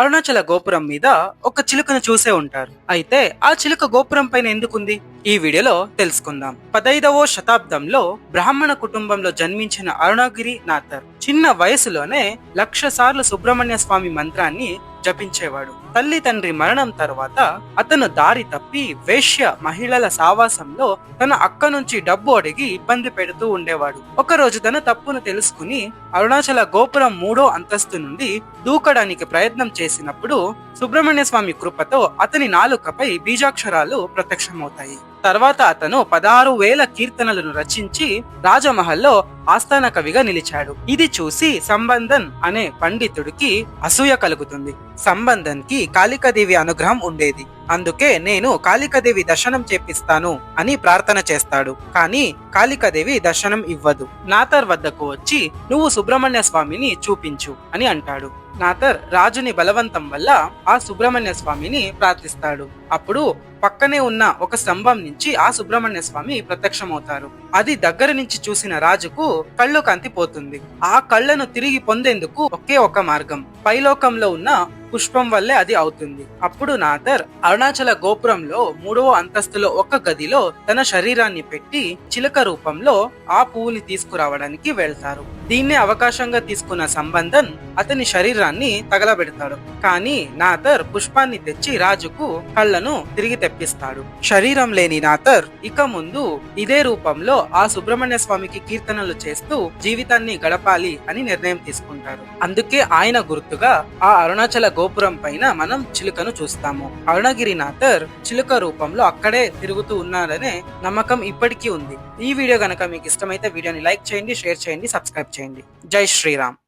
అరుణాచల గోపురం మీద ఒక చిలుకను చూసే ఉంటారు. అయితే ఆ చిలుక గోపురం పైన ఎందుకుంది? ఈ వీడియోలో తెలుసుకుందాం. 15వ శతాబ్దంలో బ్రాహ్మణ కుటుంబంలో జన్మించిన అరుణగిరి నాథర్ చిన్న వయసులోనే 1,00,000 సార్లు సుబ్రహ్మణ్య స్వామి మంత్రాన్ని జపించేవాడు. తల్లి తండ్రి మరణం తర్వాత అతను దారి తప్పి వేశ్య మహిళల సావాసంలో తన అక్క నుంచి డబ్బు అడిగి ఇబ్బంది పెడుతూ ఉండేవాడు. ఒక రోజు తన తప్పును తెలుసుకుని అరుణాచల గోపురం 3వ అంతస్తు నుండి దూకడానికి ప్రయత్నం చేసినప్పుడు సుబ్రహ్మణ్య స్వామి కృపతో అతని నాలుకపై బీజాక్షరాలు ప్రత్యక్షమవుతాయి. తర్వాత అతను 16,000 కీర్తనలను రచించి రాజమహల్లో ఆస్థాన కవిగా నిలిచాడు. ఇది చూసి సంబంధన్ అనే పండితుడికి అసూయ కలుగుతుంది. సంబంధన్ కి కాళికాదేవి అనుగ్రహం ఉండేది. అందుకే నేను కాళికాదేవి దర్శనం చేపిస్తాను అని ప్రార్థన చేస్తాడు. కానీ కాళికాదేవి దర్శనం ఇవ్వదు. నాథర్ వద్దకు వచ్చి నువ్వు సుబ్రహ్మణ్య స్వామిని చూపించు అని అంటాడు. నాథర్ రాజుని బలవంతం వల్ల ఆ సుబ్రహ్మణ్య స్వామిని ప్రార్థిస్తాడు. అప్పుడు పక్కనే ఉన్న ఒక స్తంభం నుంచి ఆ సుబ్రహ్మణ్య స్వామి ప్రత్యక్షమవుతారు. అది దగ్గర నుంచి చూసిన రాజుకు కళ్ళు కంతిపోతుంది. ఆ కళ్ళను తిరిగి పొందేందుకు ఒకే ఒక మార్గం, పైలోకంలో ఉన్న పుష్పం వల్లే అది అవుతుంది. అప్పుడు నాథర్ అరుణాచల గోపురంలో 3వ అంతస్తులో ఒక గదిలో తన శరీరాన్ని పెట్టి చిలక రూపంలో ఆ పువ్వుని తీసుకురావడానికి వెళ్తారు. దీన్నే అవకాశంగా తీసుకున్న సంబంధన్ అతని శరీరాన్ని తగలబెడతాడు. కానీ నాథర్ పుష్పాన్ని తెచ్చి రాజుకు కళ్ళను తిరిగి తెప్పిస్తాడు. శరీరం లేని నాథర్ ఇక ముందు ఇదే రూపంలో ఆ సుబ్రహ్మణ్య స్వామికి కీర్తనలు చేస్తూ జీవితాన్ని గడపాలి అని నిర్ణయం తీసుకుంటారు. అందుకే ఆయన గుర్తుగా ఆ అరుణాచల గోపురం పైన మనం చిలుకను చూస్తాము. అరుణగిరి నాథర్ చిలుక రూపంలో అక్కడే తిరుగుతూ ఉన్నారనే నమ్మకం ఇప్పటికీ ఉంది. ఈ వీడియో గనక మీకు ఇష్టమైతే వీడియోని లైక్ చేయండి, షేర్ చేయండి, సబ్స్క్రైబ్ చేయండి. జై శ్రీరామ్.